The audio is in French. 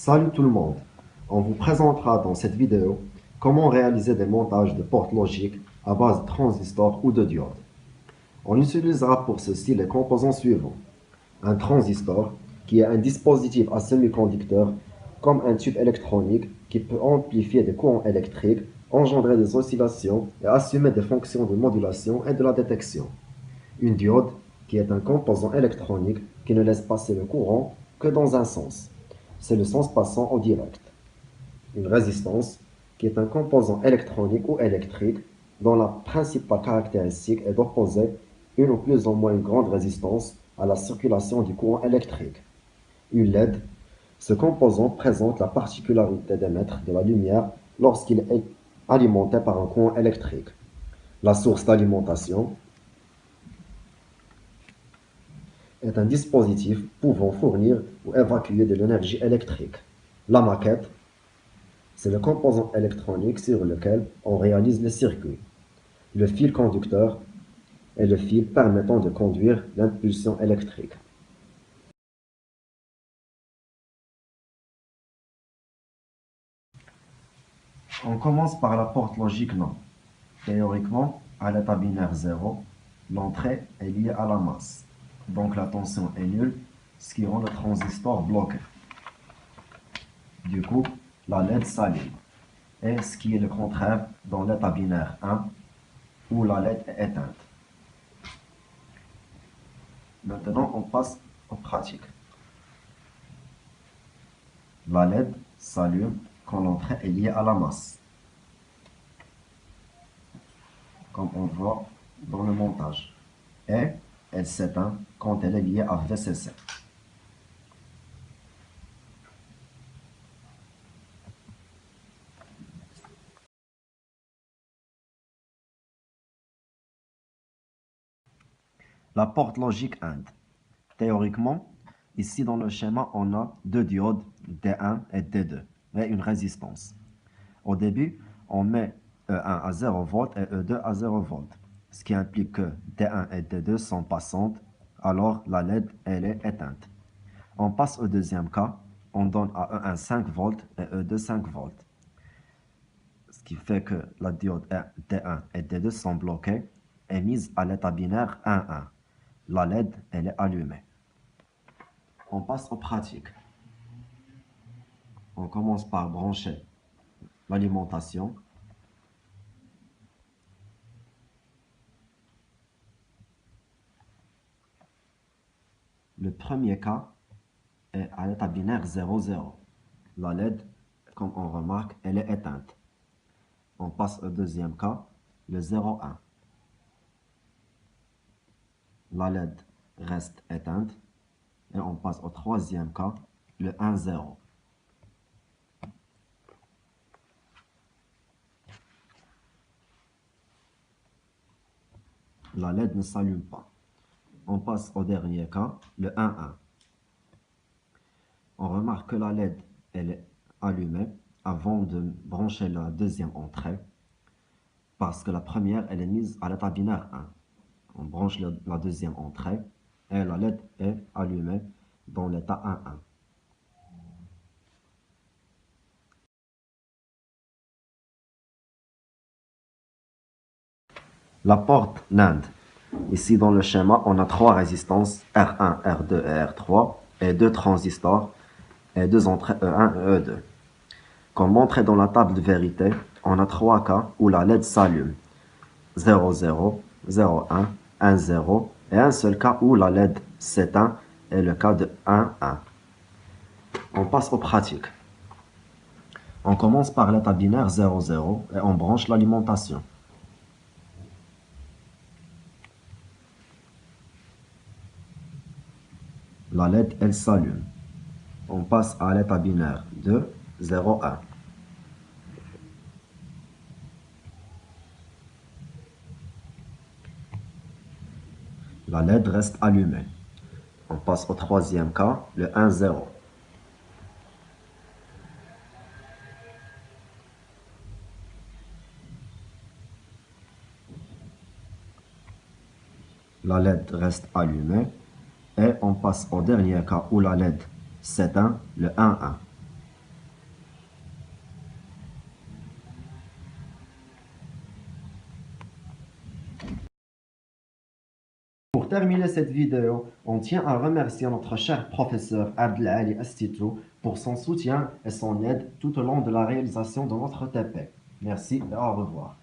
Salut tout le monde, on vous présentera dans cette vidéo comment réaliser des montages de portes logiques à base de transistors ou de diodes. On utilisera pour ceci les composants suivants. Un transistor, qui est un dispositif à semi-conducteur comme un tube électronique qui peut amplifier des courants électriques, engendrer des oscillations et assumer des fonctions de modulation et de la détection. Une diode, qui est un composant électronique qui ne laisse passer le courant que dans un sens. C'est le sens passant en direct. Une résistance, qui est un composant électronique ou électrique dont la principale caractéristique est d'opposer une ou plus ou moins une grande résistance à la circulation du courant électrique. Une LED, ce composant présente la particularité d'émettre de la lumière lorsqu'il est alimenté par un courant électrique. La source d'alimentation est un dispositif pouvant fournir ou évacuer de l'énergie électrique. La maquette, c'est le composant électronique sur lequel on réalise les circuits. Le fil conducteur est le fil permettant de conduire l'impulsion électrique. On commence par la porte logique non. Théoriquement, à l'état binaire 0, l'entrée est liée à la masse. Donc la tension est nulle, ce qui rend le transistor bloqué. Du coup, la LED s'allume. Et ce qui est le contraire dans l'état binaire 1, où la LED est éteinte. Maintenant, on passe aux pratiques. La LED s'allume quand l'entrée est liée à la masse, comme on voit dans le montage. Et elle s'éteint quand elle est liée à VCC. La porte logique AND. Théoriquement, ici dans le schéma, on a deux diodes D1 et D2 et une résistance. Au début, on met E1 à 0 V et E2 à 0 V, ce qui implique que D1 et D2 sont passantes, alors la LED elle est éteinte. On passe au deuxième cas, on donne à E1 5 V et E2 5 V, ce qui fait que la diode D1 et D2 sont bloquées et mises à l'état binaire 1-1. La LED elle est allumée. On passe aux pratiques. On commence par brancher l'alimentation. Le premier cas est à l'état binaire 0,0. La LED, comme on remarque, elle est éteinte. On passe au deuxième cas, le 0,1. La LED reste éteinte. Et on passe au troisième cas, le 1,0. La LED ne s'allume pas. On passe au dernier cas, le 1,1. On remarque que la LED elle est allumée avant de brancher la deuxième entrée, parce que la première elle est mise à l'état binaire 1. On branche la deuxième entrée et la LED est allumée dans l'état 1-1. La porte NAND. Ici dans le schéma, on a trois résistances R1, R2 et R3 et deux transistors et deux entrées E1 et E2. Comme montré dans la table de vérité, on a trois cas où la LED s'allume. 0, 0, 0, 1, 1, 0 et un seul cas où la LED s'éteint est le cas de 1, 1. On passe aux pratiques. On commence par l'état binaire 0, 0 et on branche l'alimentation. La LED, elle s'allume. On passe à l'état binaire 2, 0, 1. La LED reste allumée. On passe au troisième cas, le 1, 0. La LED reste allumée. Et on passe au dernier cas où la LED s'éteint, le 1, 1. Pour terminer cette vidéo, on tient à remercier notre cher professeur Abdelali Astitou pour son soutien et son aide tout au long de la réalisation de notre TP. Merci et au revoir.